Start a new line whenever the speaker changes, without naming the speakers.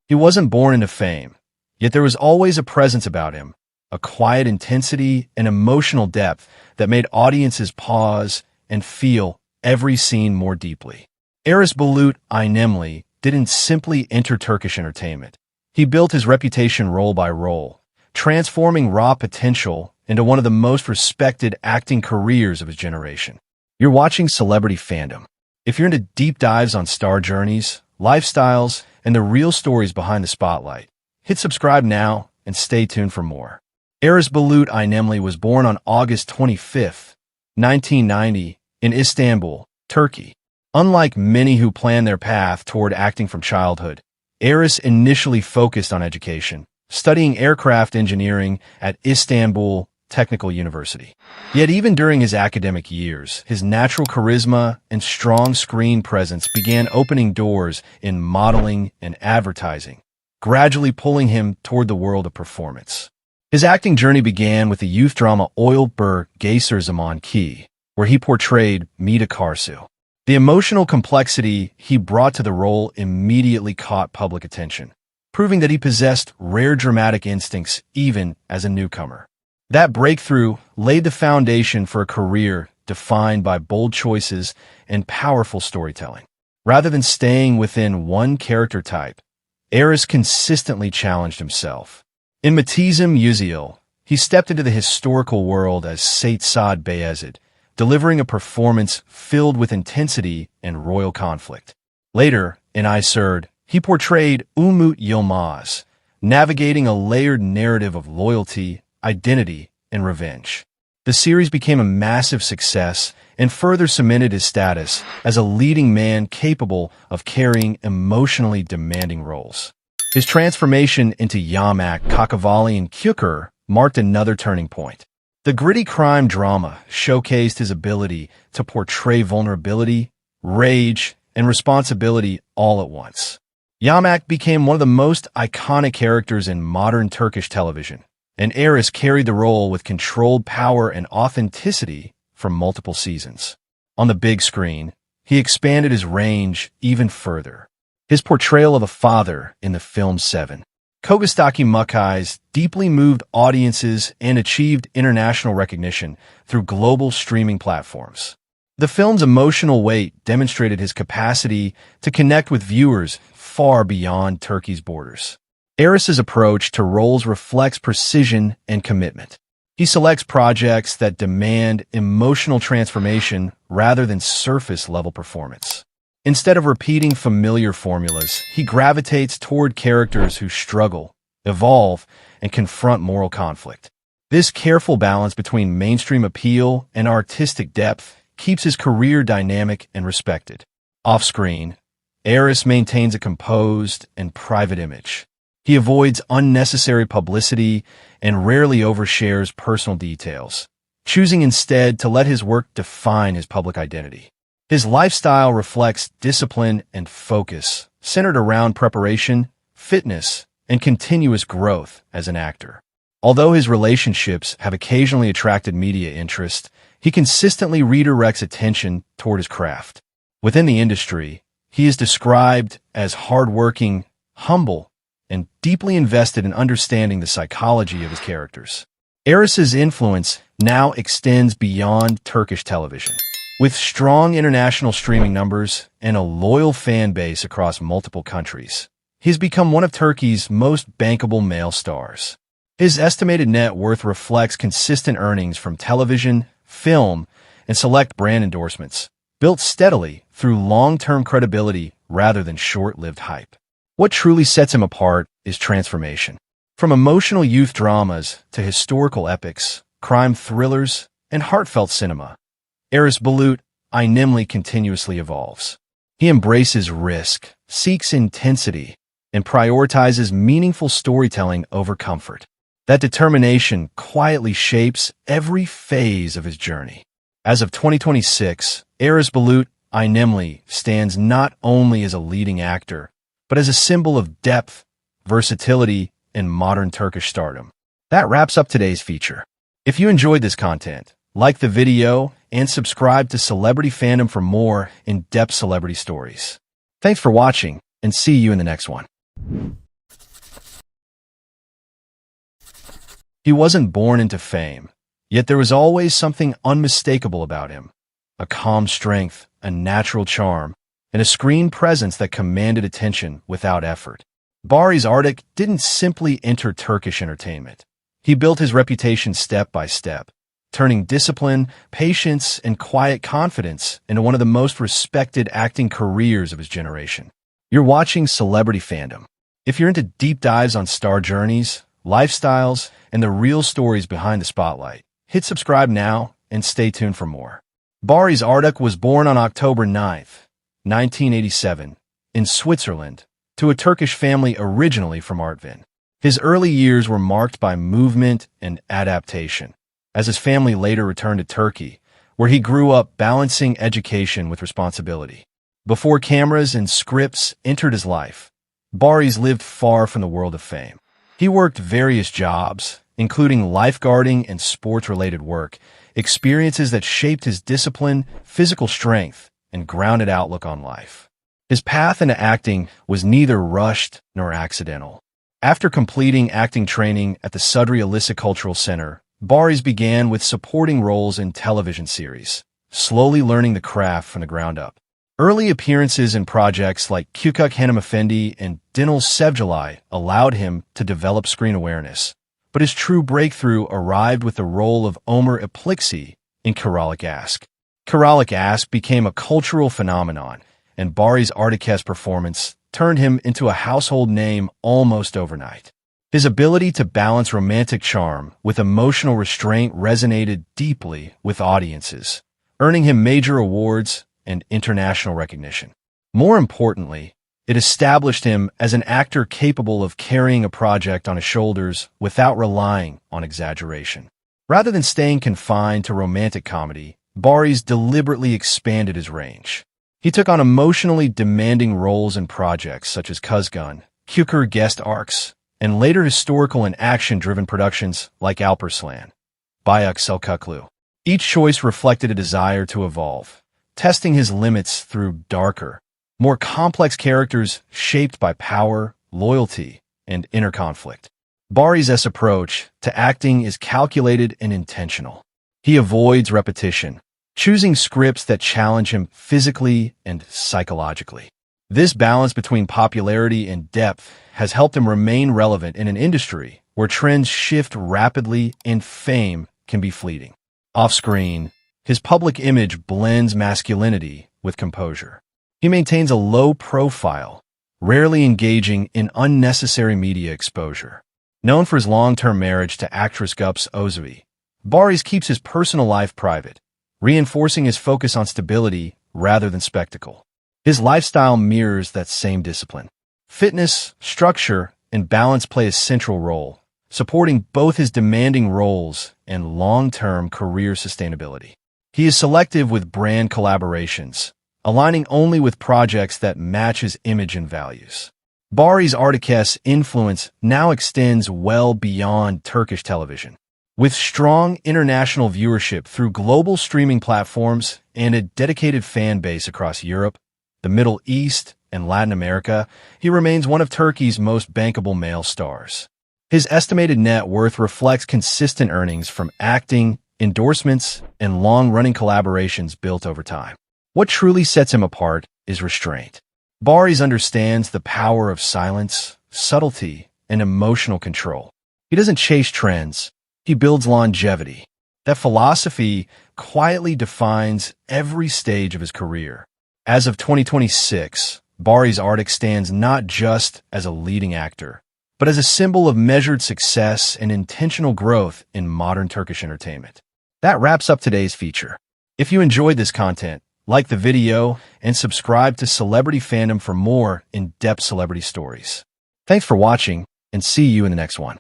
He wasn't born into fame, yet there was always a presence about him, a quiet intensity and emotional depth that made audiences pause and feel every scene more deeply. Aras Bulut İynemli didn't simply enter Turkish entertainment. He built his reputation role by role, transforming raw potential into one of the most respected acting careers of his generation. You're watching Celebrity Fandom. If you're into deep dives on star journeys, lifestyles, and the real stories behind the spotlight, hit subscribe now and stay tuned for more. Aras Bulut İynemli was born on August 25, 1990, in Istanbul, Turkey. Unlike many who plan their path toward acting from childhood, Aras initially focused on education, studying aircraft engineering at Istanbul Technical University. Yet even during his academic years, his natural charisma and strong screen presence began opening doors in modeling and advertising, gradually pulling him toward the world of performance. His acting journey began with the youth drama Oil Bir Geyser Zaman Ki, where he portrayed Mida Karsu. The emotional complexity he brought to the role immediately caught public attention, proving that he possessed rare dramatic instincts even as a newcomer. That breakthrough laid the foundation for a career defined by bold choices and powerful storytelling. Rather than staying within one character type, Aras consistently challenged himself. In Matizm Yüzyıl, he stepped into the historical world as Sait Saad Beyazıt, delivering a performance filled with intensity and royal conflict. Later, in I Serd, he portrayed Umut Yilmaz, navigating a layered narrative of loyalty, identity, and revenge. The series became a massive success and further cemented his status as a leading man capable of carrying emotionally demanding roles. His transformation into Yamak, Kakavali, and Çukur marked another turning point. The gritty crime drama showcased his ability to portray vulnerability, rage, and responsibility all at once. Yamak became one of the most iconic characters in modern Turkish television, and Aras carried the role with controlled power and authenticity for multiple seasons. On the big screen, he expanded his range even further. His portrayal of a father in the film Seven, Kogastaki Mukai's deeply moved audiences and achieved international recognition through global streaming platforms. The film's emotional weight demonstrated his capacity to connect with viewers far beyond Turkey's borders. Aras's approach to roles reflects precision and commitment. He selects projects that demand emotional transformation rather than surface-level performance. Instead of repeating familiar formulas, he gravitates toward characters who struggle, evolve, and confront moral conflict. This careful balance between mainstream appeal and artistic depth keeps his career dynamic and respected. Off-screen, Aras maintains a composed and private image. He avoids unnecessary publicity and rarely overshares personal details, choosing instead to let his work define his public identity. His lifestyle reflects discipline and focus, centered around preparation, fitness, and continuous growth as an actor. Although his relationships have occasionally attracted media interest, he consistently redirects attention toward his craft. Within the industry, he is described as hardworking, humble, and deeply invested in understanding the psychology of his characters. Aras's influence now extends beyond Turkish television. With strong international streaming numbers and a loyal fan base across multiple countries, he has become one of Turkey's most bankable male stars. His estimated net worth reflects consistent earnings from television, film, and select brand endorsements, built steadily through long-term credibility rather than short-lived hype. What truly sets him apart is transformation. From emotional youth dramas to historical epics, crime thrillers, and heartfelt cinema, Aras Bulut İynemli continuously evolves. He embraces risk, seeks intensity, and prioritizes meaningful storytelling over comfort. That determination quietly shapes every phase of his journey. As of 2026, Aras Bulut İynemli stands not only as a leading actor, but as a symbol of depth, versatility, and modern Turkish stardom. That wraps up today's feature. If you enjoyed this content, like the video and subscribe to Celebrity Fandom for more in-depth celebrity stories. Thanks for watching, and see you in the next one. He wasn't born into fame, yet there was always something unmistakable about him. A calm strength, a natural charm, and a screen presence that commanded attention without effort. Barış Arduç didn't simply enter Turkish entertainment. He built his reputation step by step, turning discipline, patience, and quiet confidence into one of the most respected acting careers of his generation. You're watching Celebrity Fandom. If you're into deep dives on star journeys, lifestyles, and the real stories behind the spotlight, hit subscribe now and stay tuned for more. Barış Arduç was born on October 9th, 1987, in Switzerland, to a Turkish family originally from Artvin. His early years were marked by movement and adaptation, as his family later returned to Turkey, where he grew up balancing education with responsibility. Before cameras and scripts entered his life, Barış lived far from the world of fame. He worked various jobs, including lifeguarding and sports-related work, experiences that shaped his discipline, physical strength, and grounded outlook on life. His path into acting was neither rushed nor accidental. After completing acting training at the Sudri Alisa Cultural Center, Barış began with supporting roles in television series, slowly learning the craft from the ground up. Early appearances in projects like Kiralık Hanımefendi and Dinal Sevgilay allowed him to develop screen awareness, but his true breakthrough arrived with the role of Ömer Ipliksi in Kiralık Aşk. Kiralık Aşk became a cultural phenomenon, and Barış Arduç's performance turned him into a household name almost overnight. His ability to balance romantic charm with emotional restraint resonated deeply with audiences, earning him major awards and international recognition. More importantly, it established him as an actor capable of carrying a project on his shoulders without relying on exaggeration. Rather than staying confined to romantic comedy, Barış deliberately expanded his range. He took on emotionally demanding roles in projects such as Kuzgun, Çukur guest arcs, and later historical and action-driven productions like Alparslan, Biography. Each choice reflected a desire to evolve, testing his limits through darker, more complex characters shaped by power, loyalty, and inner conflict. Barış's approach to acting is calculated and intentional. He avoids repetition, choosing scripts that challenge him physically and psychologically. This balance between popularity and depth has helped him remain relevant in an industry where trends shift rapidly and fame can be fleeting. Off-screen, his public image blends masculinity with composure. He maintains a low profile, rarely engaging in unnecessary media exposure. Known for his long-term marriage to actress Gups Özavi, Barış keeps his personal life private, reinforcing his focus on stability rather than spectacle. His lifestyle mirrors that same discipline. Fitness, structure, and balance play a central role, supporting both his demanding roles and long-term career sustainability. He is selective with brand collaborations, aligning only with projects that match his image and values. Barış Arduç's influence now extends well beyond Turkish television. With strong international viewership through global streaming platforms and a dedicated fan base across Europe, the Middle East, and Latin America, he remains one of Turkey's most bankable male stars. His estimated net worth reflects consistent earnings from acting, endorsements, and long-running collaborations built over time. What truly sets him apart is restraint. Barış understands the power of silence, subtlety, and emotional control. He doesn't chase trends. He builds longevity. That philosophy quietly defines every stage of his career. As of 2026, Barış Arduç stands not just as a leading actor, but as a symbol of measured success and intentional growth in modern Turkish entertainment. That wraps up today's feature. If you enjoyed this content, like the video and subscribe to Celebrity Fandom for more in-depth celebrity stories. Thanks for watching, and see you in the next one.